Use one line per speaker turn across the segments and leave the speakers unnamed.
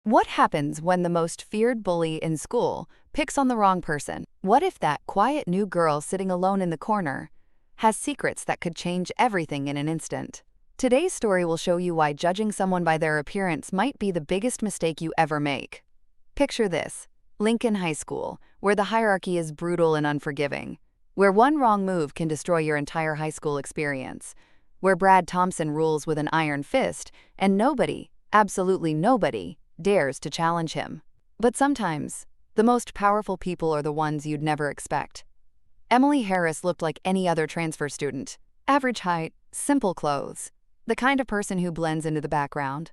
What happens when the most feared bully in school picks on the wrong person? What if that quiet new girl sitting alone in the corner has secrets that could change everything in an instant? Today's story will show you why judging someone by their appearance might be the biggest mistake you ever make. Picture this: Lincoln High School, where the hierarchy is brutal and unforgiving, where one wrong move can destroy your entire high school experience, where Brad Thompson rules with an iron fist and nobody, absolutely nobody, dares to challenge him. But sometimes, the most powerful people are the ones you'd never expect. Emily Harris looked like any other transfer student. Average height, simple clothes, the kind of person who blends into the background.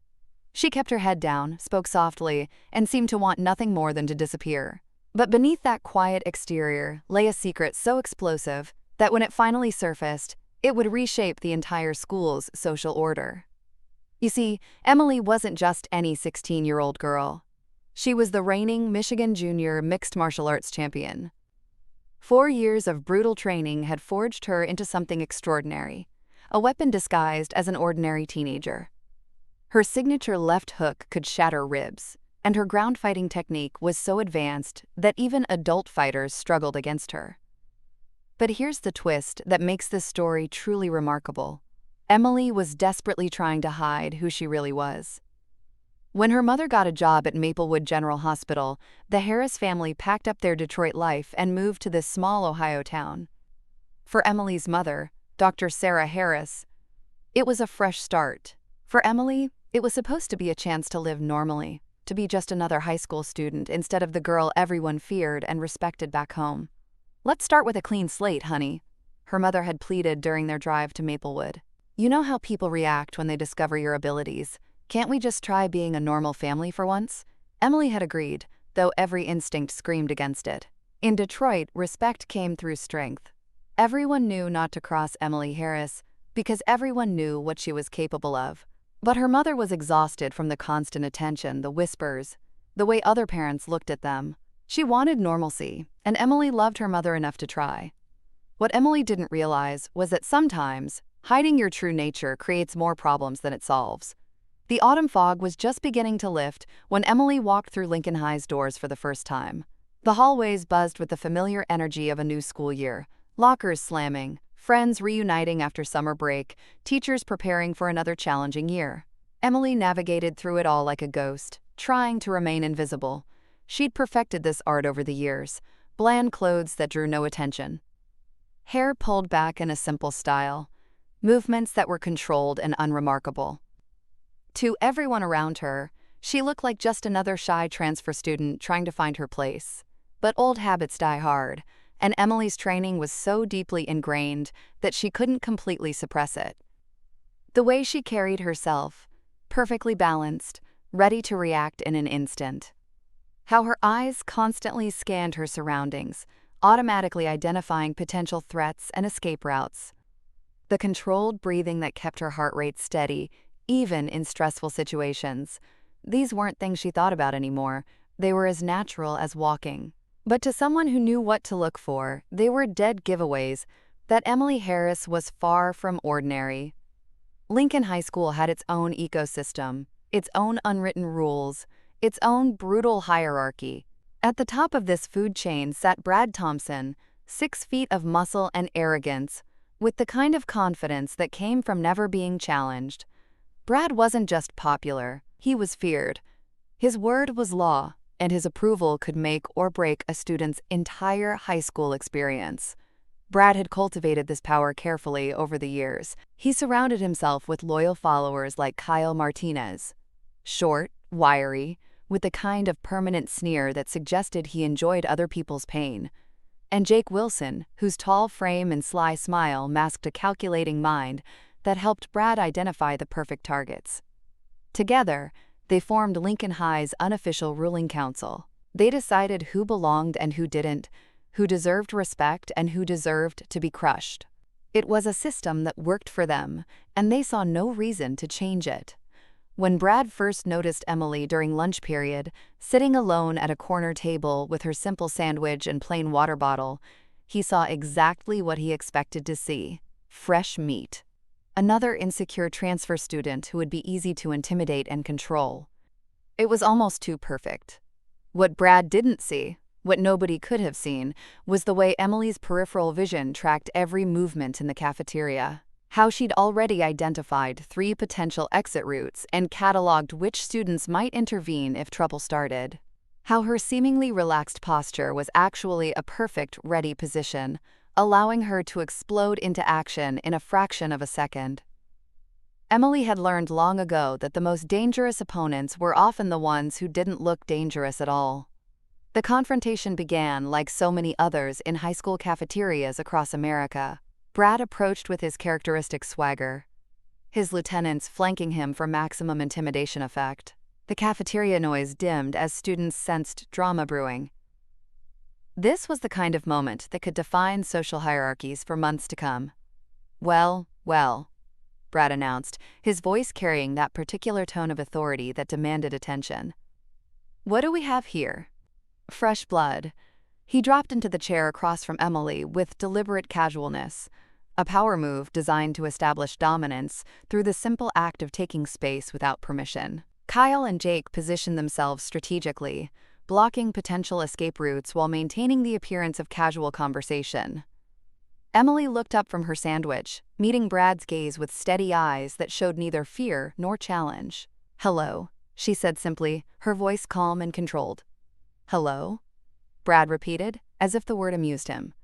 She kept her head down, spoke softly, and seemed to want nothing more than to disappear. But beneath that quiet exterior lay a secret so explosive that when it finally surfaced, it would reshape the entire school's social order. You see, Emily wasn't just any 16-year-old girl. She was the reigning Michigan Junior Mixed Martial Arts champion. 4 years of brutal training had forged her into something extraordinary, a weapon disguised as an ordinary teenager. Her signature left hook could shatter ribs, and her ground fighting technique was so advanced that even adult fighters struggled against her. But here's the twist that makes this story truly remarkable. Emily was desperately trying to hide who she really was. When her mother got a job at Maplewood General Hospital, the Harris family packed up their Detroit life and moved to this small Ohio town. For Emily's mother, Dr. Sarah Harris, it was a fresh start. For Emily, it was supposed to be a chance to live normally, to be just another high school student instead of the girl everyone feared and respected back home. "Let's start with a clean slate, honey," her mother had pleaded during their drive to Maplewood. "You know how people react when they discover your abilities. Can't we just try being a normal family for once?" Emily had agreed, though every instinct screamed against it. In Detroit, respect came through strength. Everyone knew not to cross Emily Harris because everyone knew what she was capable of. But her mother was exhausted from the constant attention, the whispers, the way other parents looked at them. She wanted normalcy, and Emily loved her mother enough to try. What Emily didn't realize was that sometimes hiding your true nature creates more problems than it solves. The autumn fog was just beginning to lift when Emily walked through Lincoln High's doors for the first time. The hallways buzzed with the familiar energy of a new school year, lockers slamming, friends reuniting after summer break, teachers preparing for another challenging year. Emily navigated through it all like a ghost, trying to remain invisible. She'd perfected this art over the years, bland clothes that drew no attention, hair pulled back in a simple style, movements that were controlled and unremarkable. To everyone around her, she looked like just another shy transfer student trying to find her place. But old habits die hard, and Emily's training was so deeply ingrained that she couldn't completely suppress it. The way she carried herself, perfectly balanced, ready to react in an instant. How her eyes constantly scanned her surroundings, automatically identifying potential threats and escape routes. The controlled breathing that kept her heart rate steady, even in stressful situations. These weren't things she thought about anymore. They were as natural as walking. But to someone who knew what to look for, they were dead giveaways that Emily Harris was far from ordinary. Lincoln High School had its own ecosystem, its own unwritten rules, its own brutal hierarchy. At the top of this food chain sat Brad Thompson, 6 feet of muscle and arrogance, with the kind of confidence that came from never being challenged. Brad wasn't just popular, he was feared. His word was law, and his approval could make or break a student's entire high school experience. Brad had cultivated this power carefully over the years. He surrounded himself with loyal followers like Kyle Martinez, short, wiry, with the kind of permanent sneer that suggested he enjoyed other people's pain, and Jake Wilson, whose tall frame and sly smile masked a calculating mind that helped Brad identify the perfect targets. Together, they formed Lincoln High's unofficial ruling council. They decided who belonged and who didn't, who deserved respect and who deserved to be crushed. It was a system that worked for them, and they saw no reason to change it. When Brad first noticed Emily during lunch period, sitting alone at a corner table with her simple sandwich and plain water bottle, he saw exactly what he expected to see: fresh meat. Another insecure transfer student who would be easy to intimidate and control. It was almost too perfect. What Brad didn't see, what nobody could have seen, was the way Emily's peripheral vision tracked every movement in the cafeteria. How she'd already identified 3 potential exit routes and cataloged which students might intervene if trouble started. How her seemingly relaxed posture was actually a perfect ready position, allowing her to explode into action in a fraction of a second. Emily had learned long ago that the most dangerous opponents were often the ones who didn't look dangerous at all. The confrontation began, like so many others, in high school cafeterias across America. Brad approached with his characteristic swagger, his lieutenants flanking him for maximum intimidation effect. The cafeteria noise dimmed as students sensed drama brewing. This was the kind of moment that could define social hierarchies for months to come. "Well, well," Brad announced, his voice carrying that particular tone of authority that demanded attention. "What do we have here?" Fresh blood. He dropped into the chair across from Emily with deliberate casualness, a power move designed to establish dominance through the simple act of taking space without permission. Kyle and Jake positioned themselves strategically, blocking potential escape routes while maintaining the appearance of casual conversation. Emily looked up from her sandwich, meeting Brad's gaze with steady eyes that showed neither fear nor challenge. "Hello," she said simply, her voice calm and controlled. "Hello?" Brad repeated, as if the word amused him.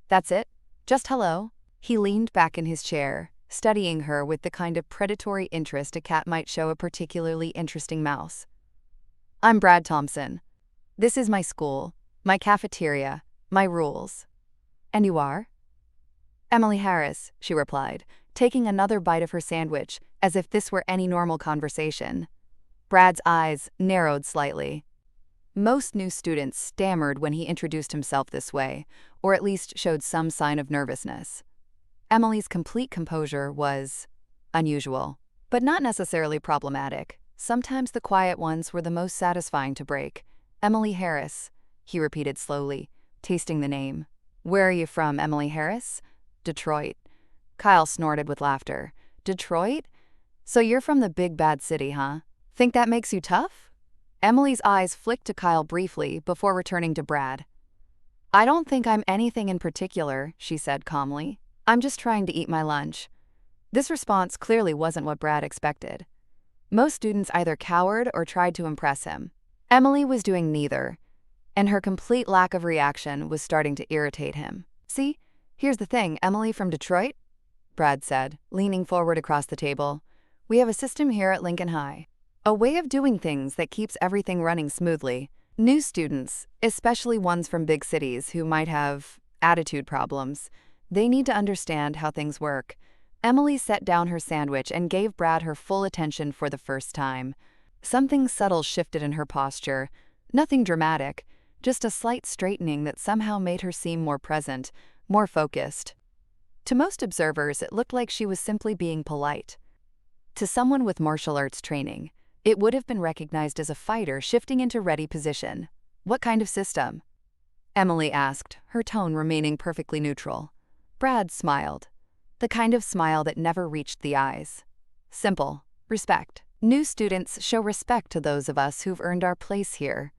"That's it? Just hello?" He leaned back in his chair, studying her with the kind of predatory interest a cat might show a particularly interesting mouse. "I'm Brad Thompson. This is my school, my cafeteria, my rules." "And you are?" "Emily Harris," she replied, taking another bite of her sandwich as if this were any normal conversation. Brad's eyes narrowed slightly. Most new students stammered when he introduced himself this way, or at least showed some sign of nervousness. Emily's complete composure was unusual, but not necessarily problematic. Sometimes the quiet ones were the most satisfying to break. "Emily Harris," he repeated slowly, tasting the name. "Where are you from, Emily Harris?" "Detroit." Kyle snorted with laughter. "Detroit? So you're from the big bad city, huh? Think that makes you tough?" Emily's eyes flicked to Kyle briefly before returning to Brad. "I don't think I'm anything in particular," she said calmly. "I'm just trying to eat my lunch." This response clearly wasn't what Brad expected. Most students either cowered or tried to impress him. Emily was doing neither, and her complete lack of reaction was starting to irritate him. "See, here's the thing, Emily from Detroit," Brad said, leaning forward across the table. "We have a system here at Lincoln High. A way of doing things that keeps everything running smoothly. New students, especially ones from big cities who might have attitude problems, they need to understand how things work." Emily set down her sandwich and gave Brad her full attention for the first time. Something subtle shifted in her posture. Nothing dramatic, just a slight straightening that somehow made her seem more present, more focused. To most observers, it looked like she was simply being polite. To someone with martial arts training, it would have been recognized as a fighter shifting into ready position. "What kind of system?" Emily asked, her tone remaining perfectly neutral. Brad smiled. The kind of smile that never reached the eyes. "Simple. Respect. New students show respect to those of us who've earned our place here.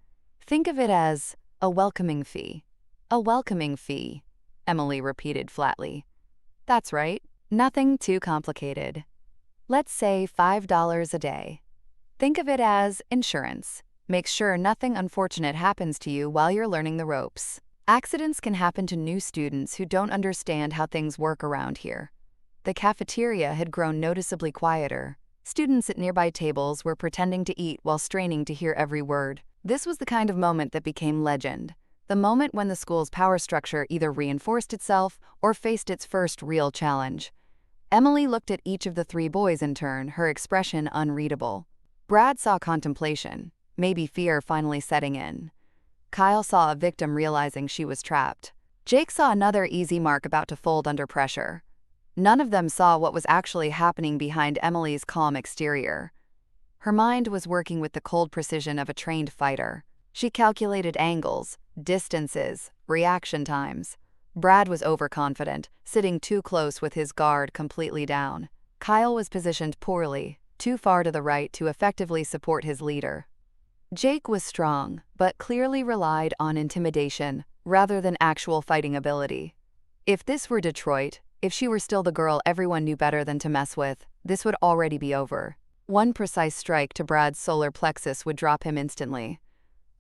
Think of it as a welcoming fee." "A welcoming fee," Emily repeated flatly. "That's right. Nothing too complicated. Let's say $5 a day. Think of it as insurance. Make sure nothing unfortunate happens to you while you're learning the ropes. Accidents can happen to new students who don't understand how things work around here." The cafeteria had grown noticeably quieter. Students at nearby tables were pretending to eat while straining to hear every word. This was the kind of moment that became legend. The moment when the school's power structure either reinforced itself or faced its first real challenge. Emily looked at each of the 3 boys in turn, her expression unreadable. Brad saw contemplation, maybe fear finally setting in. Kyle saw a victim realizing she was trapped. Jake saw another easy mark about to fold under pressure. None of them saw what was actually happening behind Emily's calm exterior. Her mind was working with the cold precision of a trained fighter. She calculated angles, distances, reaction times. Brad was overconfident, sitting too close with his guard completely down. Kyle was positioned poorly, too far to the right to effectively support his leader. Jake was strong, but clearly relied on intimidation rather than actual fighting ability. If this were Detroit, if she were still the girl everyone knew better than to mess with, this would already be over. One precise strike to Brad's solar plexus would drop him instantly.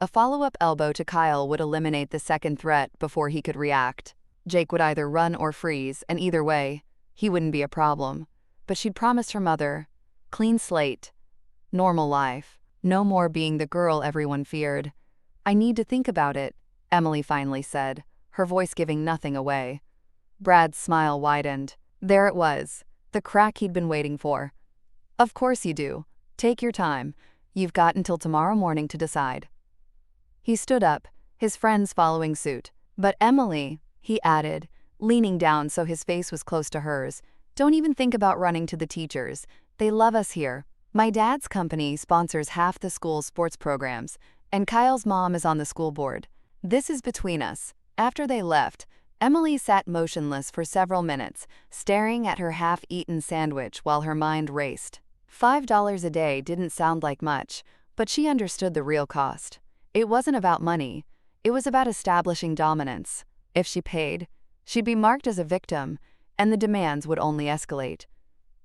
A follow-up elbow to Kyle would eliminate the second threat before he could react. Jake would either run or freeze, and either way, he wouldn't be a problem. But she'd promised her mother, clean slate, normal life, no more being the girl everyone feared. "I need to think about it," Emily finally said, her voice giving nothing away. Brad's smile widened. There it was, the crack he'd been waiting for. "Of course you do. Take your time. You've got until tomorrow morning to decide." He stood up, his friends following suit. "But Emily," he added, leaning down so his face was close to hers, "don't even think about running to the teachers. They love us here. My dad's company sponsors half the school's sports programs, and Kyle's mom is on the school board. This is between us." After they left, Emily sat motionless for several minutes, staring at her half-eaten sandwich while her mind raced. $5 a day didn't sound like much, but she understood the real cost. It wasn't about money. It was about establishing dominance. If she paid, she'd be marked as a victim, and the demands would only escalate.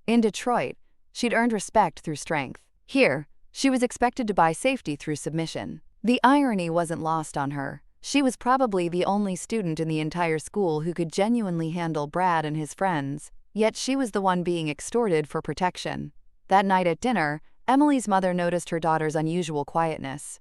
In Detroit, she'd earned respect through strength. Here, she was expected to buy safety through submission. The irony wasn't lost on her. She was probably the only student in the entire school who could genuinely handle Brad and his friends, yet she was the one being extorted for protection. That night at dinner, Emily's mother noticed her daughter's unusual quietness.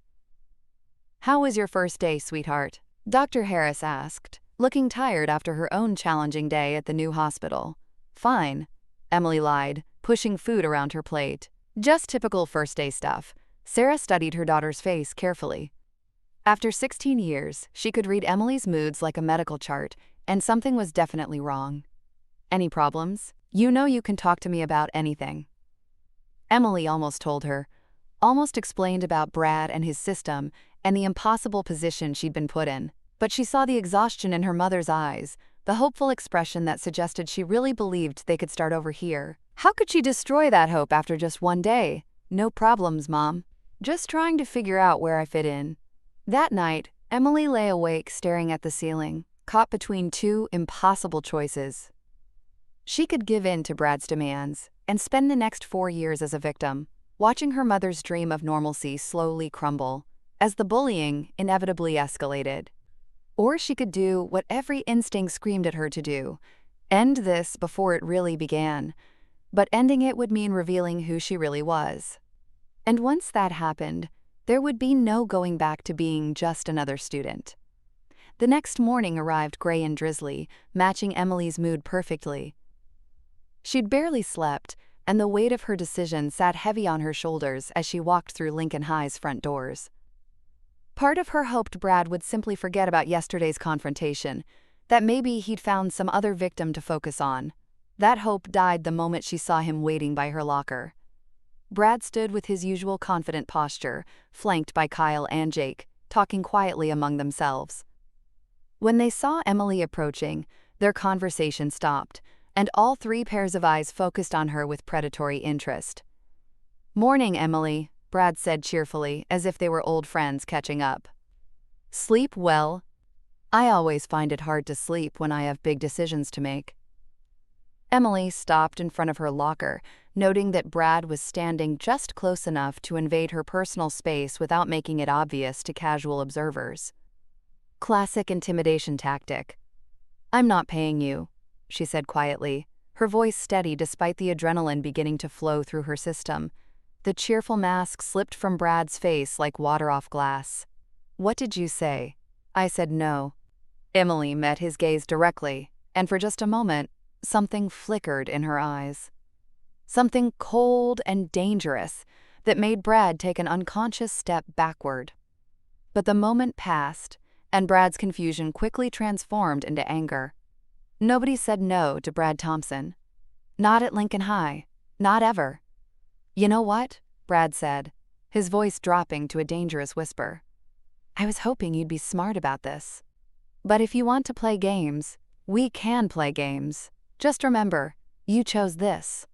"How was your first day, sweetheart?" Dr. Harris asked, looking tired after her own challenging day at the new hospital. "Fine," Emily lied, pushing food around her plate. "Just typical first-day stuff." Sarah studied her daughter's face carefully. After 16 years, she could read Emily's moods like a medical chart, and something was definitely wrong. "Any problems? You know you can talk to me about anything." Emily almost told her, almost explained about Brad and his system and the impossible position she'd been put in. But she saw the exhaustion in her mother's eyes, the hopeful expression that suggested she really believed they could start over here. How could she destroy that hope after just one day? "No problems, Mom. Just trying to figure out where I fit in." That night, Emily lay awake staring at the ceiling, caught between two impossible choices. She could give in to Brad's demands and spend the next 4 years as a victim, watching her mother's dream of normalcy slowly crumble, as the bullying inevitably escalated. Or she could do what every instinct screamed at her to do, end this before it really began. But ending it would mean revealing who she really was. And once that happened, there would be no going back to being just another student. The next morning arrived gray and drizzly, matching Emily's mood perfectly. She'd barely slept, and the weight of her decision sat heavy on her shoulders as she walked through Lincoln High's front doors. Part of her hoped Brad would simply forget about yesterday's confrontation, that maybe he'd found some other victim to focus on. That hope died the moment she saw him waiting by her locker. Brad stood with his usual confident posture, flanked by Kyle and Jake, talking quietly among themselves. When they saw Emily approaching, their conversation stopped, and all 3 pairs of eyes focused on her with predatory interest. "Morning, Emily," Brad said cheerfully, as if they were old friends catching up. "Sleep well?" "I always find it hard to sleep when I have big decisions to make." Emily stopped in front of her locker, noting that Brad was standing just close enough to invade her personal space without making it obvious to casual observers. Classic intimidation tactic. "I'm not paying you," she said quietly, her voice steady despite the adrenaline beginning to flow through her system. The cheerful mask slipped from Brad's face like water off glass. "What did you say?" "I said no." Emily met his gaze directly, and for just a moment, something flickered in her eyes. Something cold and dangerous that made Brad take an unconscious step backward. But the moment passed, and Brad's confusion quickly transformed into anger. Nobody said no to Brad Thompson. Not at Lincoln High. Not ever. "You know what?" Brad said, his voice dropping to a dangerous whisper. "I was hoping you'd be smart about this. But if you want to play games, we can play games. Just remember, you chose this."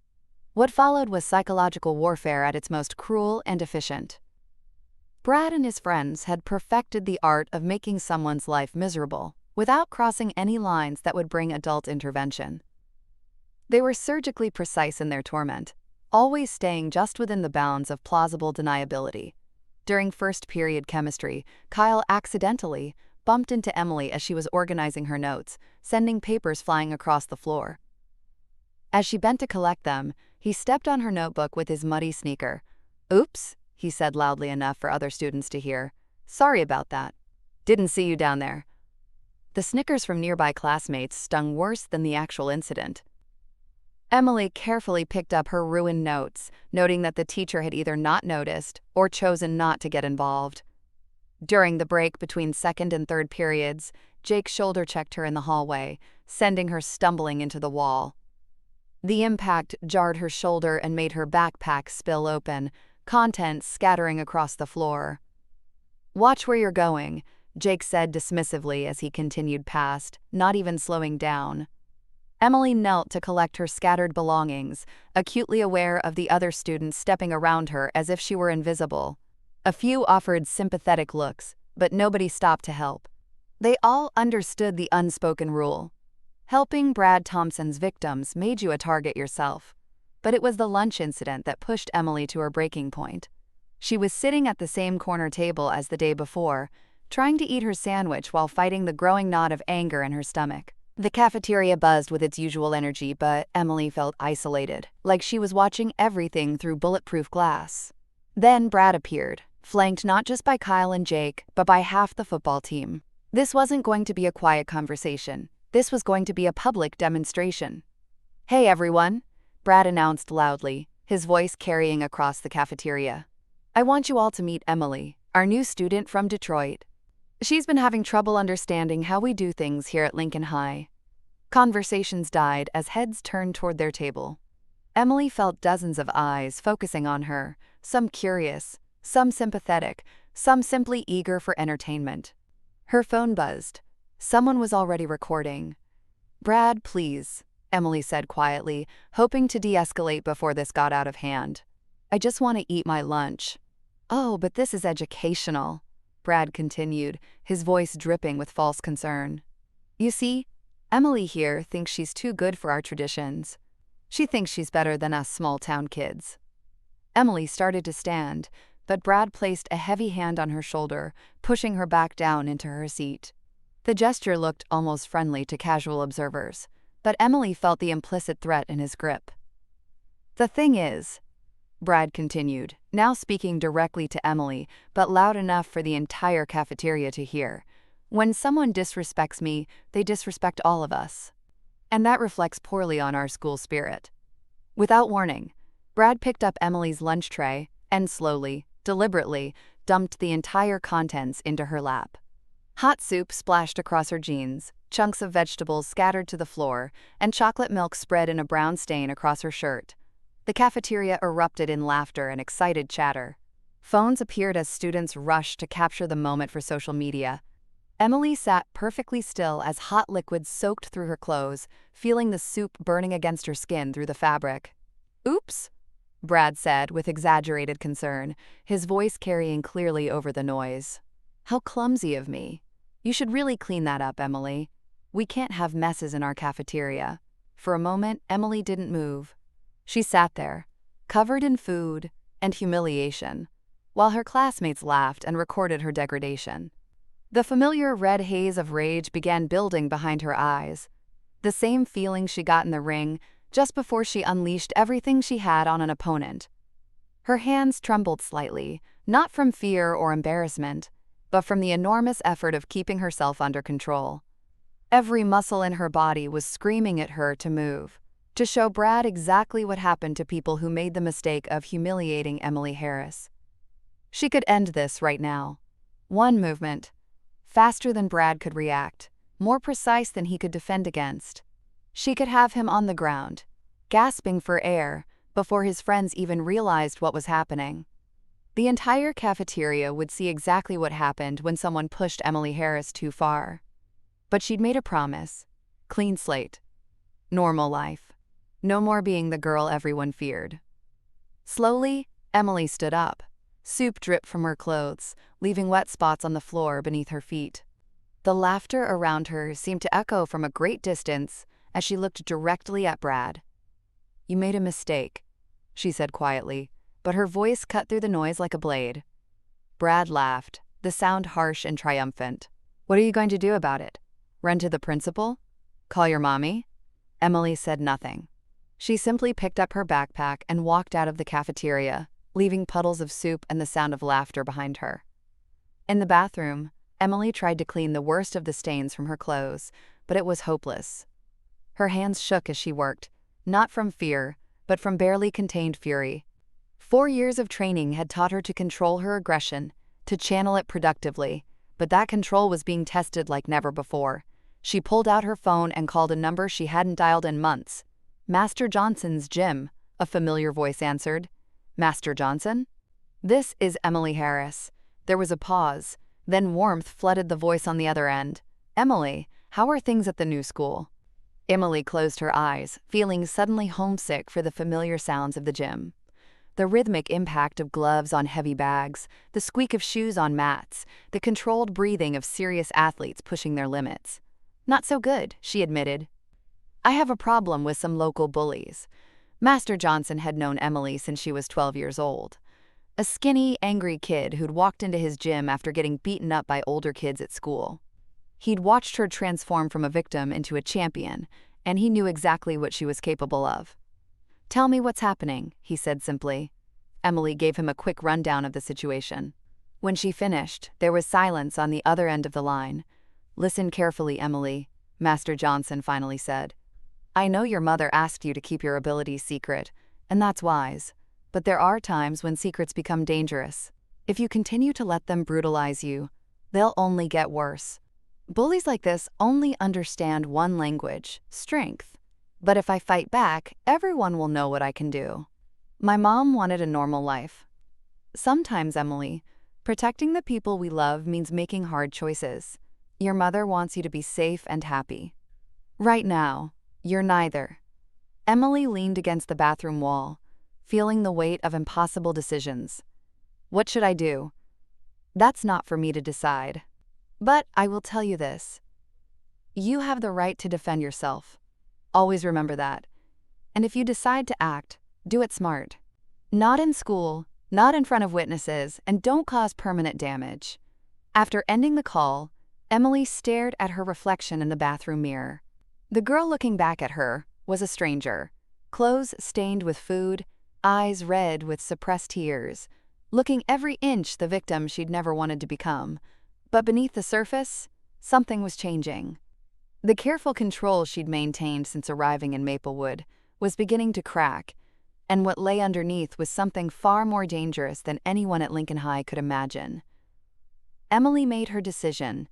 What followed was psychological warfare at its most cruel and efficient. Brad and his friends had perfected the art of making someone's life miserable without crossing any lines that would bring adult intervention. They were surgically precise in their torment, always staying just within the bounds of plausible deniability. During first period chemistry, Kyle accidentally bumped into Emily as she was organizing her notes, sending papers flying across the floor. As she bent to collect them, he stepped on her notebook with his muddy sneaker. "Oops," he said loudly enough for other students to hear. "Sorry about that. Didn't see you down there." The snickers from nearby classmates stung worse than the actual incident. Emily carefully picked up her ruined notes, noting that the teacher had either not noticed or chosen not to get involved. During the break between second and third periods, Jake shoulder-checked her in the hallway, sending her stumbling into the wall. The impact jarred her shoulder and made her backpack spill open, contents scattering across the floor. "Watch where you're going," Jake said dismissively as he continued past, not even slowing down. Emily knelt to collect her scattered belongings, acutely aware of the other students stepping around her as if she were invisible. A few offered sympathetic looks, but nobody stopped to help. They all understood the unspoken rule. Helping Brad Thompson's victims made you a target yourself. But it was the lunch incident that pushed Emily to her breaking point. She was sitting at the same corner table as the day before, trying to eat her sandwich while fighting the growing knot of anger in her stomach. The cafeteria buzzed with its usual energy, but Emily felt isolated, like she was watching everything through bulletproof glass. Then Brad appeared, flanked not just by Kyle and Jake, but by half the football team. This wasn't going to be a quiet conversation. This was going to be a public demonstration. "Hey everyone," Brad announced loudly, his voice carrying across the cafeteria. "I want you all to meet Emily, our new student from Detroit. She's been having trouble understanding how we do things here at Lincoln High." Conversations died as heads turned toward their table. Emily felt dozens of eyes focusing on her, some curious, some sympathetic, some simply eager for entertainment. Her phone buzzed. Someone was already recording. "Brad, please," Emily said quietly, hoping to de-escalate before this got out of hand. "I just want to eat my lunch." "Oh, but this is educational," Brad continued, his voice dripping with false concern. "You see, Emily here thinks she's too good for our traditions. She thinks she's better than us small-town kids." Emily started to stand, but Brad placed a heavy hand on her shoulder, pushing her back down into her seat. The gesture looked almost friendly to casual observers, but Emily felt the implicit threat in his grip. "The thing is," Brad continued, now speaking directly to Emily, but loud enough for the entire cafeteria to hear, "when someone disrespects me, they disrespect all of us. And that reflects poorly on our school spirit." Without warning, Brad picked up Emily's lunch tray and slowly, deliberately, dumped the entire contents into her lap. Hot soup splashed across her jeans, chunks of vegetables scattered to the floor, and chocolate milk spread in a brown stain across her shirt. The cafeteria erupted in laughter and excited chatter. Phones appeared as students rushed to capture the moment for social media. Emily sat perfectly still as hot liquid soaked through her clothes, feeling the soup burning against her skin through the fabric. "Oops," Brad said with exaggerated concern, his voice carrying clearly over the noise. "How clumsy of me. You should really clean that up, Emily. We can't have messes in our cafeteria." For a moment, Emily didn't move. She sat there, covered in food and humiliation, while her classmates laughed and recorded her degradation. The familiar red haze of rage began building behind her eyes, the same feeling she got in the ring just before she unleashed everything she had on an opponent. Her hands trembled slightly, not from fear or embarrassment, but from the enormous effort of keeping herself under control. Every muscle in her body was screaming at her to move, to show Brad exactly what happened to people who made the mistake of humiliating Emily Harris. She could end this right now. One movement, faster than Brad could react, more precise than he could defend against. She could have him on the ground, gasping for air, before his friends even realized what was happening. The entire cafeteria would see exactly what happened when someone pushed Emily Harris too far. But she'd made a promise. Clean slate. Normal life. No more being the girl everyone feared. Slowly, Emily stood up, Soup dripped from her clothes, leaving wet spots on the floor beneath her feet. The laughter around her seemed to echo from a great distance as she looked directly at Brad. "You made a mistake," she said quietly, but her voice cut through the noise like a blade. Brad laughed, the sound harsh and triumphant. "What are you going to do about it? Run to the principal? Call your mommy?" Emily said nothing. She simply picked up her backpack and walked out of the cafeteria, leaving puddles of soup and the sound of laughter behind her. In the bathroom, Emily tried to clean the worst of the stains from her clothes, but it was hopeless. Her hands shook as she worked, not from fear, but from barely contained fury. 4 years of training had taught her to control her aggression, to channel it productively, but that control was being tested like never before. She pulled out her phone and called a number she hadn't dialed in months. "Master Johnson's gym," a familiar voice answered. "Master Johnson?" "This is Emily Harris." There was a pause, then warmth flooded the voice on the other end. "Emily, how are things at the new school?" Emily closed her eyes, feeling suddenly homesick for the familiar sounds of the gym. The rhythmic impact of gloves on heavy bags, the squeak of shoes on mats, the controlled breathing of serious athletes pushing their limits. "Not so good," she admitted. "I have a problem with some local bullies." Master Johnson had known Emily since she was 12 years old. A skinny, angry kid who'd walked into his gym after getting beaten up by older kids at school. He'd watched her transform from a victim into a champion, and he knew exactly what she was capable of. "Tell me what's happening," he said simply. Emily gave him a quick rundown of the situation. When she finished, there was silence on the other end of the line. "Listen carefully, Emily," Master Johnson finally said. "I know your mother asked you to keep your abilities secret, and that's wise. But there are times when secrets become dangerous. If you continue to let them brutalize you, they'll only get worse. Bullies like this only understand one language, strength. But if I fight back, everyone will know what I can do. My mom wanted a normal life. Sometimes, Emily, protecting the people we love means making hard choices. Your mother wants you to be safe and happy. Right now, you're neither." Emily leaned against the bathroom wall, feeling the weight of impossible decisions. "What should I do?" "That's not for me to decide. But I will tell you this. You have the right to defend yourself. Always remember that. And if you decide to act, do it smart. Not in school, not in front of witnesses, and don't cause permanent damage." After ending the call, Emily stared at her reflection in the bathroom mirror. The girl looking back at her was a stranger, clothes stained with food, eyes red with suppressed tears, looking every inch the victim she'd never wanted to become. But beneath the surface, something was changing. The careful control she'd maintained since arriving in Maplewood was beginning to crack, and what lay underneath was something far more dangerous than anyone at Lincoln High could imagine. Emily made her decision.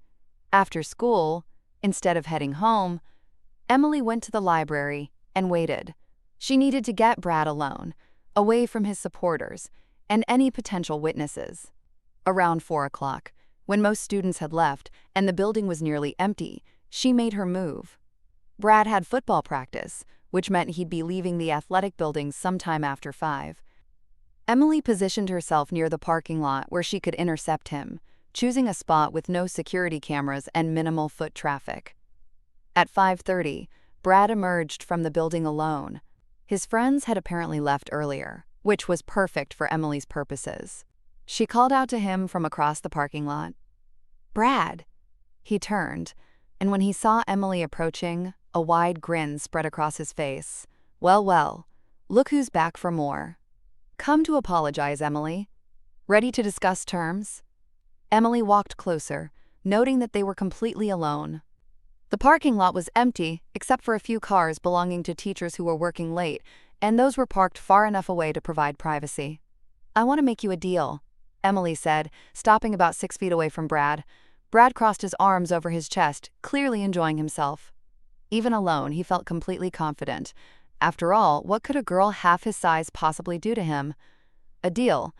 After school, instead of heading home, Emily went to the library and waited. She needed to get Brad alone, away from his supporters and any potential witnesses. Around 4 o'clock, when most students had left and the building was nearly empty, she made her move. Brad had football practice, which meant he'd be leaving the athletic building sometime after 5. Emily positioned herself near the parking lot where she could intercept him, choosing a spot with no security cameras and minimal foot traffic. At 5:30, Brad emerged from the building alone. His friends had apparently left earlier, which was perfect for Emily's purposes. She called out to him from across the parking lot. "Brad!" He turned, and when he saw Emily approaching, a wide grin spread across his face. "Well, well, look who's back for more." "Come to apologize, Emily. Ready to discuss terms?" Emily walked closer, noting that they were completely alone. The parking lot was empty, except for a few cars belonging to teachers who were working late, and those were parked far enough away to provide privacy. "I want to make you a deal," Emily said, stopping about 6 feet away from Brad. Brad crossed his arms over his chest, clearly enjoying himself. Even alone, he felt completely confident. After all, what could a girl half his size possibly do to him? "A deal?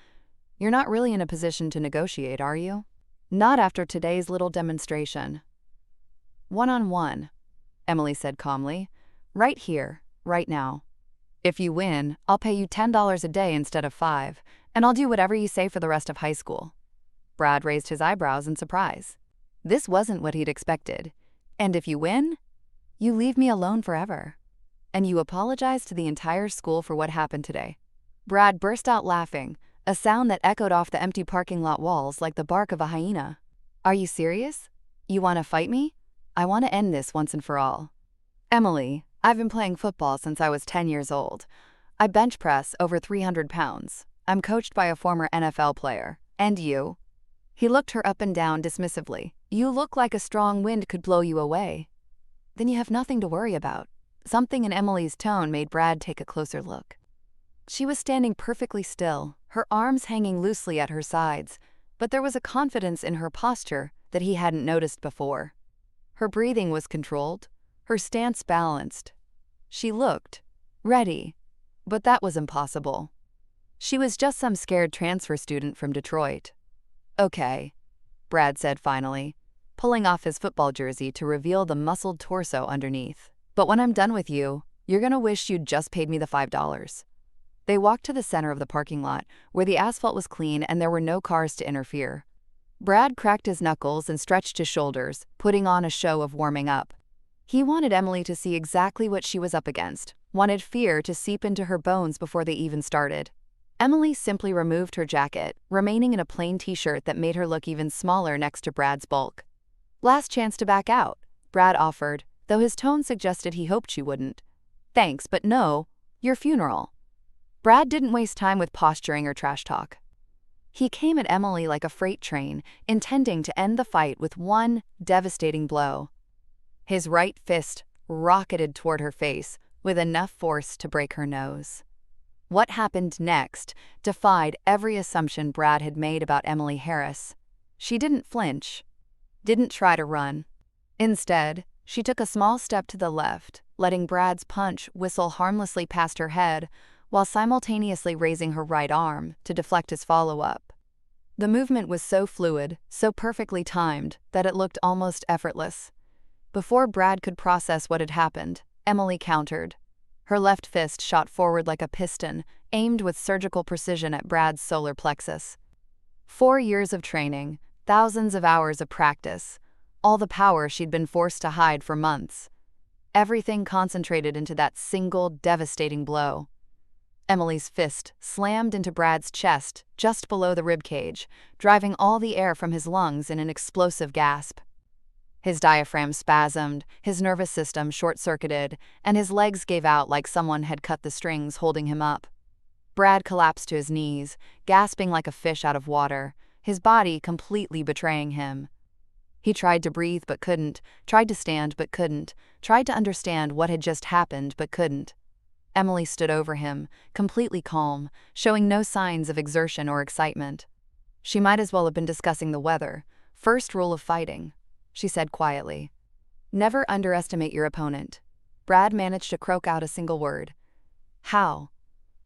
You're not really in a position to negotiate, are you?" "Not after today's little demonstration." "One-on-one," Emily said calmly. "Right here, right now. If you win, I'll pay you $10 a day instead of 5. And I'll do whatever you say for the rest of high school. Brad raised his eyebrows in surprise. This wasn't what he'd expected. And if you win, you leave me alone forever. And you apologize to the entire school for what happened today. Brad burst out laughing, a sound that echoed off the empty parking lot walls like the bark of a hyena. Are you serious? You want to fight me? I want to end this once and for all. Emily, I've been playing football since I was 10 years old. I bench press over 300 pounds. I'm coached by a former NFL player. And you? He looked her up and down dismissively. You look like a strong wind could blow you away. Then you have nothing to worry about. Something in Emily's tone made Brad take a closer look. She was standing perfectly still, her arms hanging loosely at her sides, but there was a confidence in her posture that he hadn't noticed before. Her breathing was controlled, her stance balanced. She looked ready, but that was impossible. She was just some scared transfer student from Detroit. Okay, Brad said finally, pulling off his football jersey to reveal the muscled torso underneath. But when I'm done with you, you're gonna wish you'd just paid me the $5. They walked to the center of the parking lot, where the asphalt was clean and there were no cars to interfere. Brad cracked his knuckles and stretched his shoulders, putting on a show of warming up. He wanted Emily to see exactly what she was up against, wanted fear to seep into her bones before they even started. Emily simply removed her jacket, remaining in a plain t-shirt that made her look even smaller next to Brad's bulk. Last chance to back out, Brad offered, though his tone suggested he hoped she wouldn't. Thanks, but no, your funeral. Brad didn't waste time with posturing or trash talk. He came at Emily like a freight train, intending to end the fight with one devastating blow. His right fist rocketed toward her face with enough force to break her nose. What happened next defied every assumption Brad had made about Emily Harris. She didn't flinch, didn't try to run. Instead, she took a small step to the left, letting Brad's punch whistle harmlessly past her head, while simultaneously raising her right arm to deflect his follow-up. The movement was so fluid, so perfectly timed, that it looked almost effortless. Before Brad could process what had happened, Emily countered. Her left fist shot forward like a piston, aimed with surgical precision at Brad's solar plexus. 4 years of training, thousands of hours of practice, all the power she'd been forced to hide for months. Everything concentrated into that single devastating blow. Emily's fist slammed into Brad's chest just below the ribcage, driving all the air from his lungs in an explosive gasp. His diaphragm spasmed, his nervous system short-circuited, and his legs gave out like someone had cut the strings holding him up. Brad collapsed to his knees, gasping like a fish out of water, his body completely betraying him. He tried to breathe but couldn't, tried to stand but couldn't, tried to understand what had just happened but couldn't. Emily stood over him, completely calm, showing no signs of exertion or excitement. She might as well have been discussing the weather. First rule of fighting, she said quietly. Never underestimate your opponent. Brad managed to croak out a single word. How?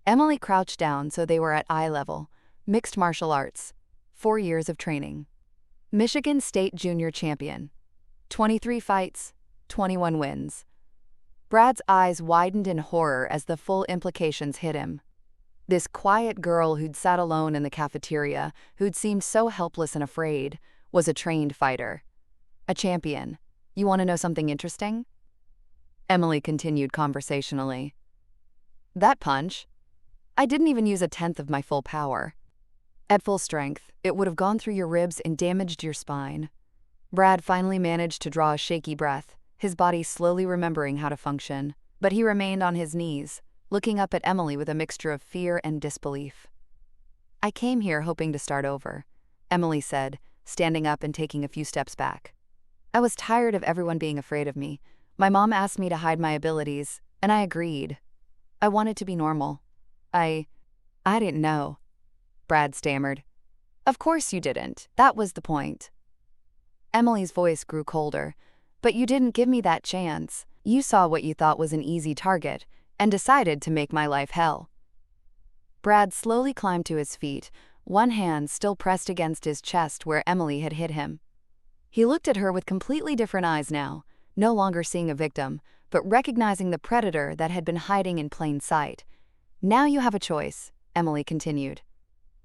Emily crouched down so they were at eye level. Mixed martial arts. 4 years of training. Michigan State Junior Champion. 23 fights, 21 wins. Brad's eyes widened in horror as the full implications hit him. This quiet girl who'd sat alone in the cafeteria, who'd seemed so helpless and afraid, was a trained fighter. A champion. You want to know something interesting? Emily continued conversationally. That punch? I didn't even use 1/10 of my full power. At full strength, it would have gone through your ribs and damaged your spine. Brad finally managed to draw a shaky breath, his body slowly remembering how to function, but he remained on his knees, looking up at Emily with a mixture of fear and disbelief. I came here hoping to start over, Emily said, standing up and taking a few steps back. I was tired of everyone being afraid of me. My mom asked me to hide my abilities, and I agreed. I wanted to be normal. I didn't know, Brad stammered. Of course you didn't. That was the point. Emily's voice grew colder. But you didn't give me that chance. You saw what you thought was an easy target and decided to make my life hell. Brad slowly climbed to his feet, one hand still pressed against his chest where Emily had hit him. He looked at her with completely different eyes now, no longer seeing a victim, but recognizing the predator that had been hiding in plain sight. Now you have a choice, Emily continued.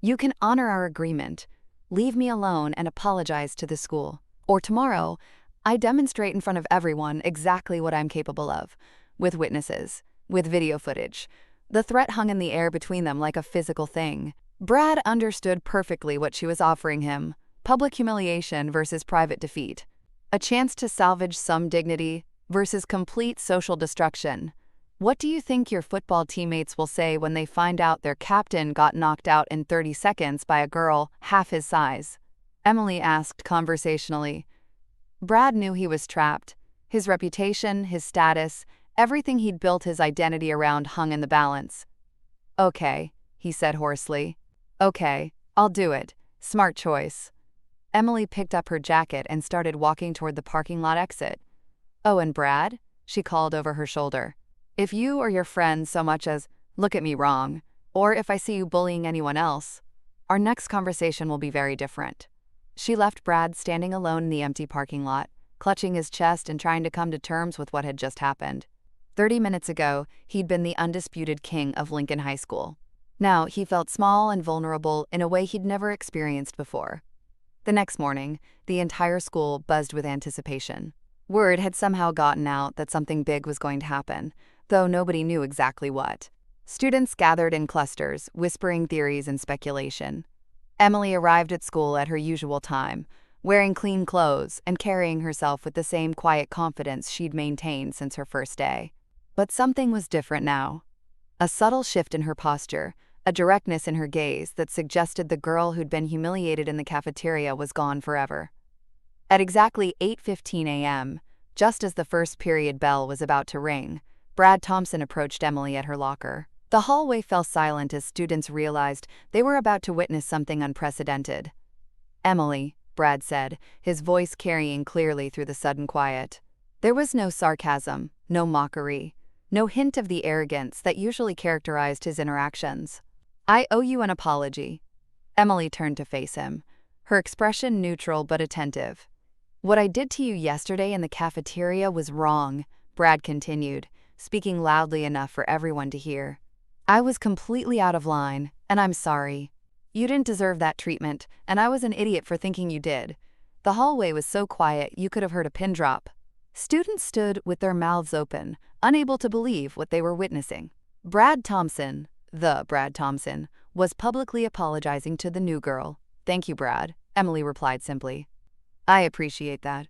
You can honor our agreement, leave me alone and apologize to the school. Or tomorrow, I demonstrate in front of everyone exactly what I'm capable of, with witnesses, with video footage. The threat hung in the air between them like a physical thing. Brad understood perfectly what she was offering him: public humiliation versus private defeat. A chance to salvage some dignity versus complete social destruction. What do you think your football teammates will say when they find out their captain got knocked out in 30 seconds by a girl half his size? Emily asked conversationally. Brad knew he was trapped. His reputation, his status, everything he'd built his identity around hung in the balance. Okay, he said hoarsely. Okay, I'll do it. Smart choice. Emily picked up her jacket and started walking toward the parking lot exit. Oh, and Brad? She called over her shoulder. If you or your friends so much as look at me wrong, or if I see you bullying anyone else, our next conversation will be very different. She left Brad standing alone in the empty parking lot, clutching his chest and trying to come to terms with what had just happened. 30 minutes ago, he'd been the undisputed king of Lincoln High School. Now he felt small and vulnerable in a way he'd never experienced before. The next morning, the entire school buzzed with anticipation. Word had somehow gotten out that something big was going to happen, though nobody knew exactly what. Students gathered in clusters, whispering theories and speculation. Emily arrived at school at her usual time, wearing clean clothes and carrying herself with the same quiet confidence she'd maintained since her first day. But something was different now. A subtle shift in her posture, a directness in her gaze that suggested the girl who'd been humiliated in the cafeteria was gone forever. At exactly 8:15 a.m., just as the first period bell was about to ring, Brad Thompson approached Emily at her locker. The hallway fell silent as students realized they were about to witness something unprecedented. Emily, Brad said, his voice carrying clearly through the sudden quiet. There was no sarcasm, no mockery, no hint of the arrogance that usually characterized his interactions. I owe you an apology. Emily turned to face him, her expression neutral but attentive. What I did to you yesterday in the cafeteria was wrong, Brad continued, speaking loudly enough for everyone to hear. I was completely out of line, and I'm sorry. You didn't deserve that treatment, and I was an idiot for thinking you did. The hallway was so quiet you could have heard a pin drop. Students stood with their mouths open, unable to believe what they were witnessing. Brad Thompson, the Brad Thompson, was publicly apologizing to the new girl. Thank you, Brad, Emily replied simply. I appreciate that.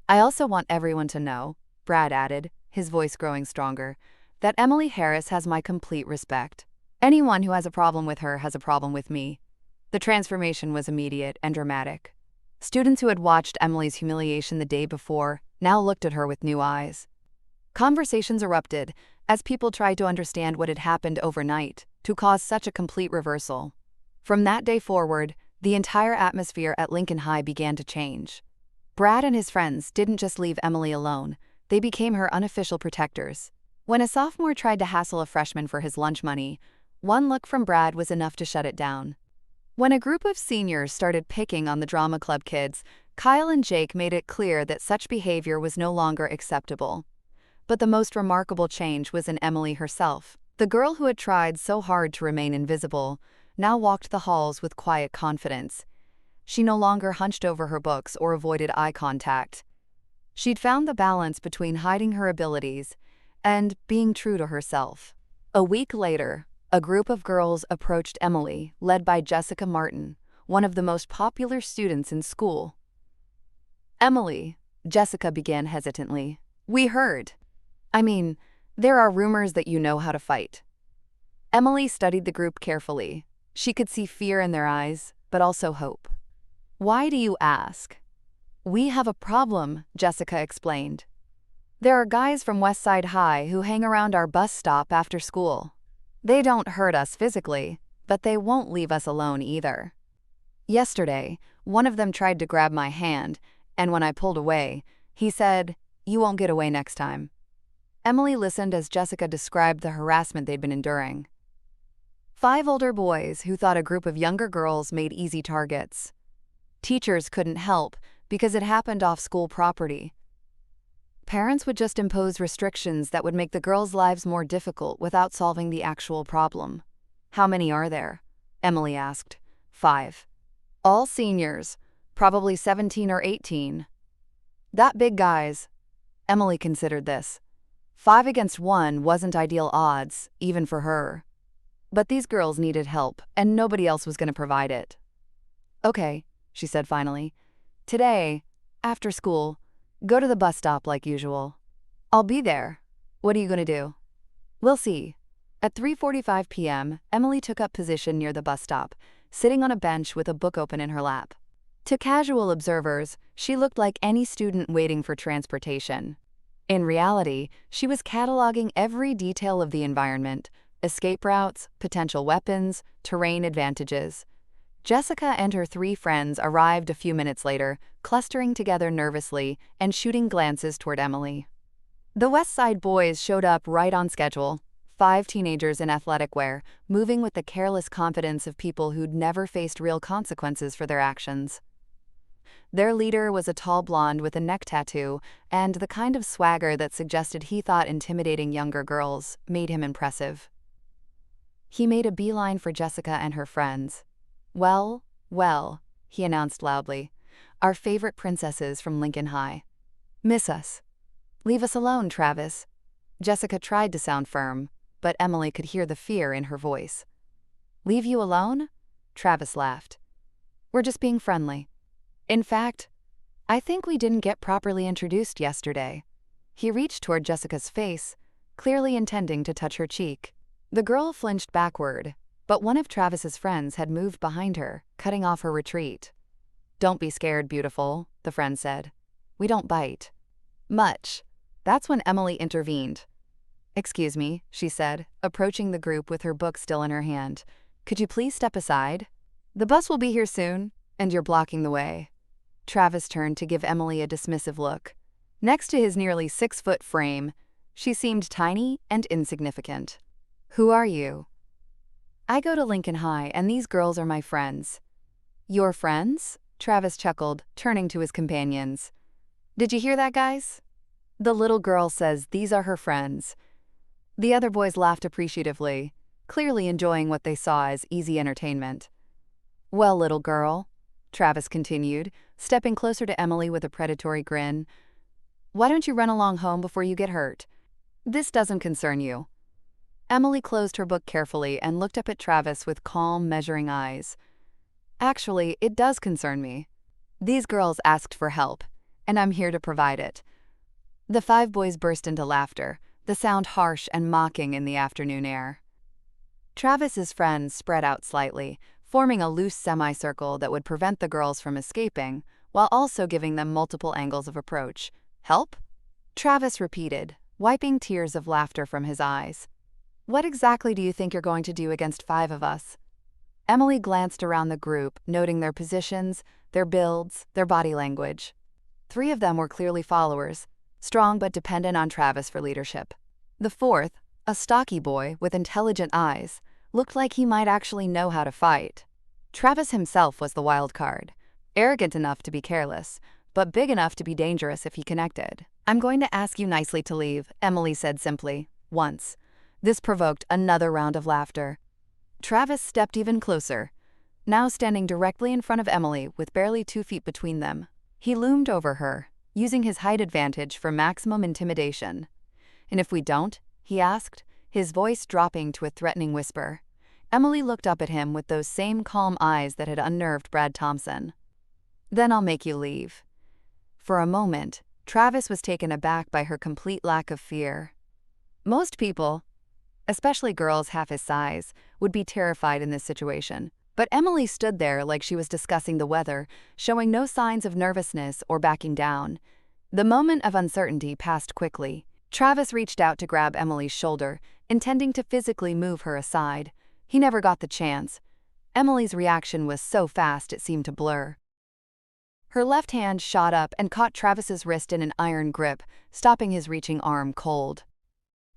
I also want everyone to know, Brad added, his voice growing stronger, that Emily Harris has my complete respect. Anyone who has a problem with her has a problem with me. The transformation was immediate and dramatic. Students who had watched Emily's humiliation the day before now looked at her with new eyes. Conversations erupted as people tried to understand what had happened overnight to cause such a complete reversal. From that day forward, the entire atmosphere at Lincoln High began to change. Brad and his friends didn't just leave Emily alone, they became her unofficial protectors. When a sophomore tried to hassle a freshman for his lunch money, one look from Brad was enough to shut it down. When a group of seniors started picking on the drama club kids, Kyle and Jake made it clear that such behavior was no longer acceptable. But the most remarkable change was in Emily herself. The girl who had tried so hard to remain invisible now walked the halls with quiet confidence. She no longer hunched over her books or avoided eye contact. She'd found the balance between hiding her abilities and being true to herself. A week later, a group of girls approached Emily, led by Jessica Martin, one of the most popular students in school. Emily, Jessica began hesitantly. We heard. There are rumors that you know how to fight. Emily studied the group carefully. She could see fear in their eyes, but also hope. Why do you ask? We have a problem, Jessica explained. There are guys from Westside High who hang around our bus stop after school. They don't hurt us physically, but they won't leave us alone either. Yesterday, one of them tried to grab my hand, and when I pulled away, he said, "You won't get away next time." Emily listened as Jessica described the harassment they'd been enduring. 5 older boys who thought a group of younger girls made easy targets. Teachers couldn't help because it happened off school property. Parents would just impose restrictions that would make the girls' lives more difficult without solving the actual problem. How many are there? Emily asked. 5. All seniors, probably 17 or 18. That big guys. Emily considered this. 5 against 1 wasn't ideal odds, even for her. But these girls needed help, and nobody else was going to provide it. Okay, she said finally. Today, after school, go to the bus stop like usual. I'll be there. What are you going to do? We'll see. At 3:45 p.m., Emily took up position near the bus stop, sitting on a bench with a book open in her lap. To casual observers, she looked like any student waiting for transportation. In reality, she was cataloging every detail of the environment: escape routes, potential weapons, terrain advantages. Jessica and her 3 friends arrived a few minutes later, clustering together nervously and shooting glances toward Emily. The West Side boys showed up right on schedule, 5 teenagers in athletic wear, moving with the careless confidence of people who'd never faced real consequences for their actions. Their leader was a tall blonde with a neck tattoo and the kind of swagger that suggested he thought intimidating younger girls made him impressive. He made a beeline for Jessica and her friends. Well, well, he announced loudly. Our favorite princesses from Lincoln High. Miss us. Leave us alone, Travis. Jessica tried to sound firm, but Emily could hear the fear in her voice. Leave you alone? Travis laughed. We're just being friendly. In fact, I think we didn't get properly introduced yesterday. He reached toward Jessica's face, clearly intending to touch her cheek. The girl flinched backward, but one of Travis's friends had moved behind her, cutting off her retreat. Don't be scared, beautiful, the friend said. We don't bite. Much. That's when Emily intervened. Excuse me, she said, approaching the group with her book still in her hand. Could you please step aside? The bus will be here soon, and you're blocking the way. Travis turned to give Emily a dismissive look. Next to his nearly 6-foot frame, she seemed tiny and insignificant. Who are you? I go to Lincoln High, and these girls are my friends. Your friends? Travis chuckled, turning to his companions. Did you hear that, guys? The little girl says these are her friends. The other boys laughed appreciatively, clearly enjoying what they saw as easy entertainment. Well, little girl, Travis continued, stepping closer to Emily with a predatory grin, why don't you run along home before you get hurt? This doesn't concern you. Emily closed her book carefully and looked up at Travis with calm, measuring eyes. Actually, it does concern me. These girls asked for help, and I'm here to provide it. The 5 boys burst into laughter, the sound harsh and mocking in the afternoon air. Travis's friends spread out slightly, forming a loose semicircle that would prevent the girls from escaping, while also giving them multiple angles of approach. Help? Travis repeated, wiping tears of laughter from his eyes. What exactly do you think you're going to do against 5 of us? Emily glanced around the group, noting their positions, their builds, their body language. 3 of them were clearly followers, strong but dependent on Travis for leadership. The 4th, a stocky boy with intelligent eyes, looked like he might actually know how to fight. Travis himself was the wild card, arrogant enough to be careless, but big enough to be dangerous if he connected. I'm going to ask you nicely to leave, Emily said simply, once. This provoked another round of laughter. Travis stepped even closer, now standing directly in front of Emily with barely 2 feet between them. He loomed over her, using his height advantage for maximum intimidation. And if we don't? He asked, his voice dropping to a threatening whisper. Emily looked up at him with those same calm eyes that had unnerved Brad Thompson. Then I'll make you leave. For a moment, Travis was taken aback by her complete lack of fear. Most people, especially girls half his size, would be terrified in this situation. But Emily stood there like she was discussing the weather, showing no signs of nervousness or backing down. The moment of uncertainty passed quickly. Travis reached out to grab Emily's shoulder, intending to physically move her aside. He never got the chance. Emily's reaction was so fast it seemed to blur. Her left hand shot up and caught Travis's wrist in an iron grip, stopping his reaching arm cold.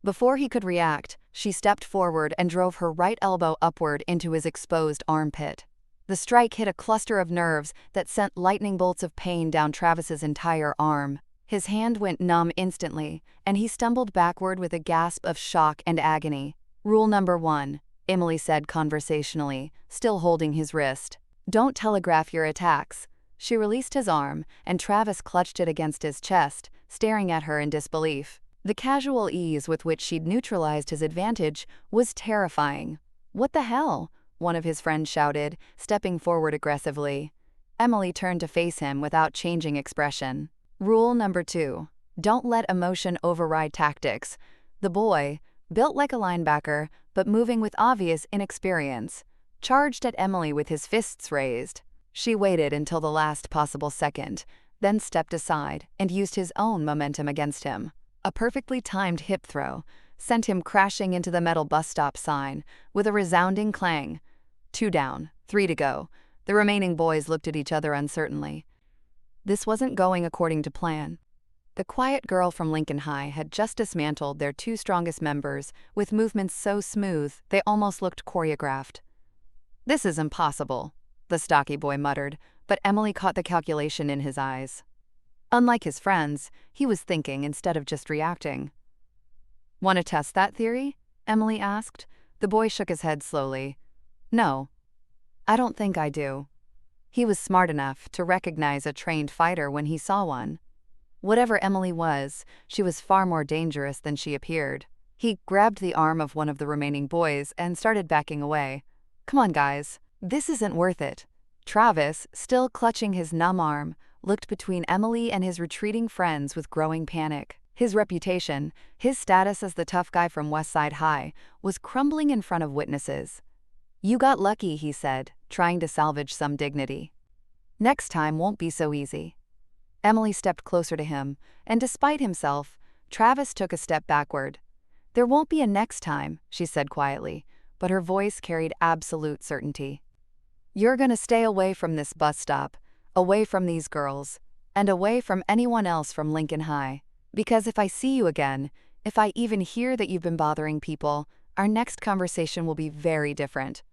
Before he could react, she stepped forward and drove her right elbow upward into his exposed armpit. The strike hit a cluster of nerves that sent lightning bolts of pain down Travis's entire arm. His hand went numb instantly, and he stumbled backward with a gasp of shock and agony. Rule number 1. Emily said conversationally, still holding his wrist. Don't telegraph your attacks. She released his arm, and Travis clutched it against his chest, staring at her in disbelief. The casual ease with which she'd neutralized his advantage was terrifying. What the hell? One of his friends shouted, stepping forward aggressively. Emily turned to face him without changing expression. Rule number 2. Don't let emotion override tactics. The boy, built like a linebacker, but moving with obvious inexperience, charged at Emily with his fists raised. She waited until the last possible second, then stepped aside and used his own momentum against him. A perfectly timed hip throw sent him crashing into the metal bus stop sign with a resounding clang. 2 down, 3 to go. The remaining boys looked at each other uncertainly. This wasn't going according to plan. The quiet girl from Lincoln High had just dismantled their 2 strongest members with movements so smooth they almost looked choreographed. This is impossible, the stocky boy muttered, but Emily caught the calculation in his eyes. Unlike his friends, he was thinking instead of just reacting. Want to test that theory? Emily asked. The boy shook his head slowly. No, I don't think I do. He was smart enough to recognize a trained fighter when he saw one. Whatever Emily was, she was far more dangerous than she appeared. He grabbed the arm of one of the remaining boys and started backing away. Come on, guys. This isn't worth it. Travis, still clutching his numb arm, looked between Emily and his retreating friends with growing panic. His reputation, his status as the tough guy from West Side High, was crumbling in front of witnesses. You got lucky, he said, trying to salvage some dignity. Next time won't be so easy. Emily stepped closer to him, and despite himself, Travis took a step backward. There won't be a next time, she said quietly, but her voice carried absolute certainty. You're gonna stay away from this bus stop, away from these girls, and away from anyone else from Lincoln High. Because if I see you again, if I even hear that you've been bothering people, our next conversation will be very different.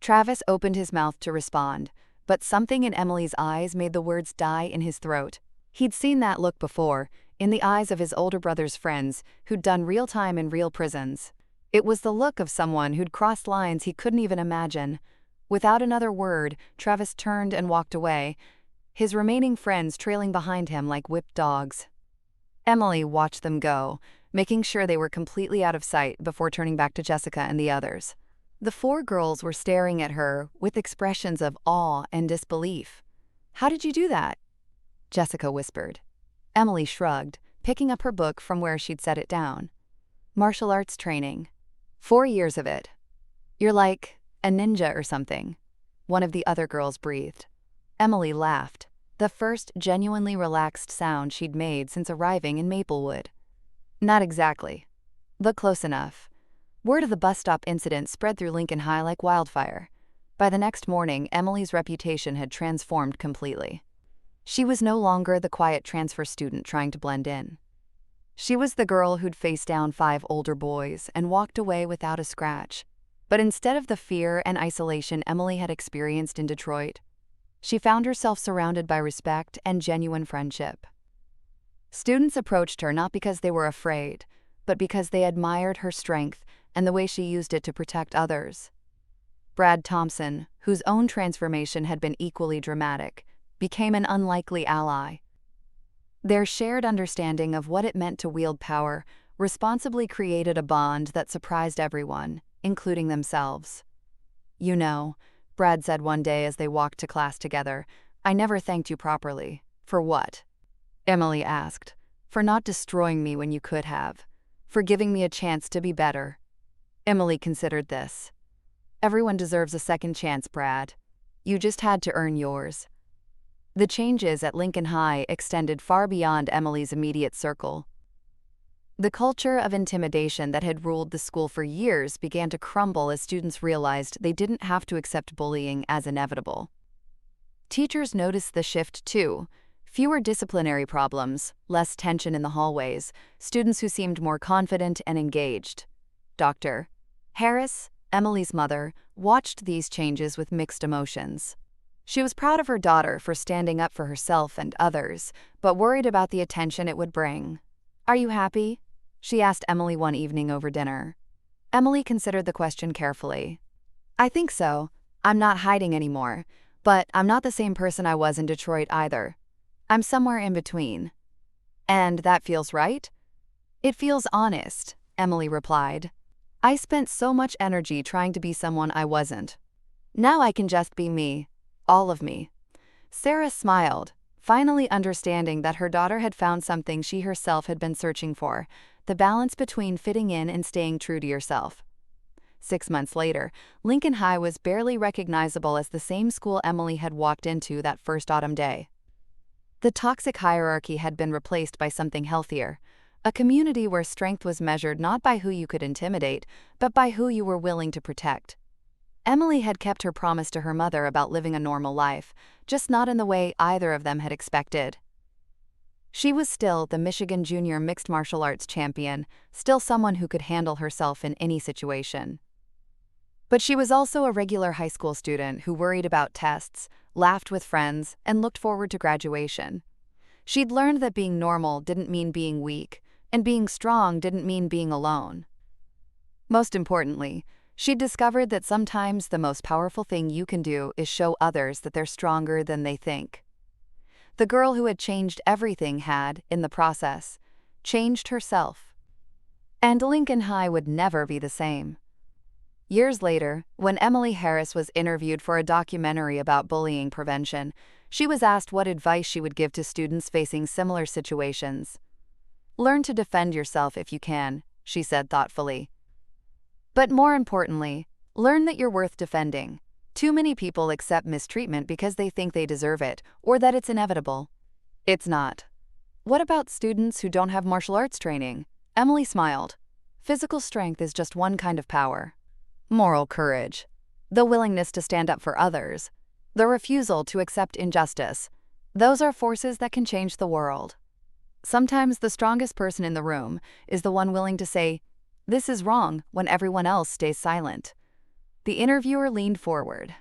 Travis opened his mouth to respond, but something in Emily's eyes made the words die in his throat. He'd seen that look before, in the eyes of his older brother's friends who'd done real time in real prisons. It was the look of someone who'd crossed lines he couldn't even imagine. Without another word, Travis turned and walked away, his remaining friends trailing behind him like whipped dogs. Emily watched them go, making sure they were completely out of sight before turning back to Jessica and the others. The 4 girls were staring at her with expressions of awe and disbelief. How did you do that? Jessica whispered. Emily shrugged, picking up her book from where she'd set it down. Martial arts training. 4 years of it. You're like a ninja or something. One of the other girls breathed. Emily laughed, the first genuinely relaxed sound she'd made since arriving in Maplewood. Not exactly, but close enough. Word of the bus stop incident spread through Lincoln High like wildfire. By the next morning, Emily's reputation had transformed completely. She was no longer the quiet transfer student trying to blend in. She was the girl who'd faced down 5 older boys and walked away without a scratch. But instead of the fear and isolation Emily had experienced in Detroit, she found herself surrounded by respect and genuine friendship. Students approached her not because they were afraid, but because they admired her strength and the way she used it to protect others. Brad Thompson, whose own transformation had been equally dramatic, became an unlikely ally. Their shared understanding of what it meant to wield power responsibly created a bond that surprised everyone, including themselves. You know, Brad said one day as they walked to class together, I never thanked you properly. For what? Emily asked. For not destroying me when you could have. For giving me a chance to be better. Emily considered this. Everyone deserves a second chance, Brad. You just had to earn yours. The changes at Lincoln High extended far beyond Emily's immediate circle. The culture of intimidation that had ruled the school for years began to crumble as students realized they didn't have to accept bullying as inevitable. Teachers noticed the shift too. Fewer disciplinary problems, less tension in the hallways, students who seemed more confident and engaged. Dr. Harris, Emily's mother, watched these changes with mixed emotions. She was proud of her daughter for standing up for herself and others, but worried about the attention it would bring. Are you happy? She asked Emily one evening over dinner. Emily considered the question carefully. I think so. I'm not hiding anymore. But I'm not the same person I was in Detroit either. I'm somewhere in between. And that feels right? It feels honest, Emily replied. I spent so much energy trying to be someone I wasn't. Now I can just be me. All of me. Sarah smiled, finally understanding that her daughter had found something she herself had been searching for, the balance between fitting in and staying true to yourself. 6 months later, Lincoln High was barely recognizable as the same school Emily had walked into that first autumn day. The toxic hierarchy had been replaced by something healthier, a community where strength was measured not by who you could intimidate, but by who you were willing to protect. Emily had kept her promise to her mother about living a normal life, just not in the way either of them had expected. She was still the Michigan Junior Mixed Martial Arts champion, still someone who could handle herself in any situation. But she was also a regular high school student who worried about tests, laughed with friends, and looked forward to graduation. She'd learned that being normal didn't mean being weak, and being strong didn't mean being alone. Most importantly, she'd discovered that sometimes the most powerful thing you can do is show others that they're stronger than they think. The girl who had changed everything had, in the process, changed herself. And Lincoln High would never be the same. Years later, when Emily Harris was interviewed for a documentary about bullying prevention, she was asked what advice she would give to students facing similar situations. Learn to defend yourself if you can, she said thoughtfully. But more importantly, learn that you're worth defending. Too many people accept mistreatment because they think they deserve it, or that it's inevitable. It's not. What about students who don't have martial arts training? Emily smiled. Physical strength is just one kind of power. Moral courage, the willingness to stand up for others, the refusal to accept injustice, those are forces that can change the world. Sometimes the strongest person in the room is the one willing to say, "This is wrong," when everyone else stays silent. The interviewer leaned forward.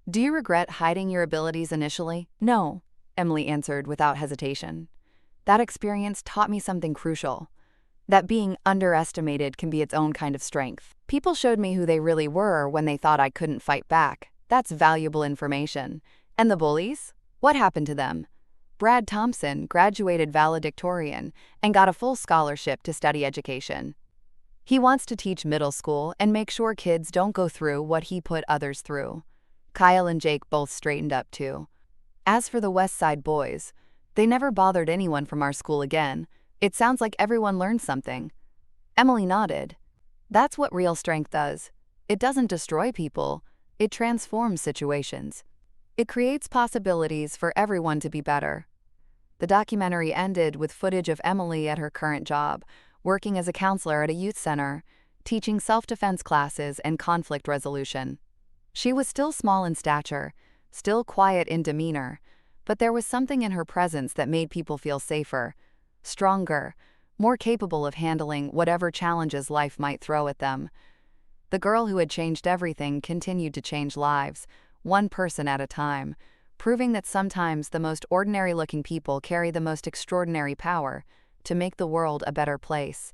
Do you regret hiding your abilities initially? No, Emily answered without hesitation. That experience taught me something crucial. That being underestimated can be its own kind of strength. People showed me who they really were when they thought I couldn't fight back. That's valuable information. And the bullies? What happened to them? Brad Thompson graduated valedictorian and got a full scholarship to study education. He wants to teach middle school and make sure kids don't go through what he put others through. Kyle and Jake both straightened up too. As for the West Side boys, they never bothered anyone from our school again. It sounds like everyone learned something. Emily nodded. That's what real strength does. It doesn't destroy people. It transforms situations. It creates possibilities for everyone to be better. The documentary ended with footage of Emily at her current job, working as a counselor at a youth center, teaching self-defense classes and conflict resolution. She was still small in stature, still quiet in demeanor, but there was something in her presence that made people feel safer, stronger, more capable of handling whatever challenges life might throw at them. The girl who had changed everything continued to change lives, one person at a time, proving that sometimes the most ordinary-looking people carry the most extraordinary power to make the world a better place.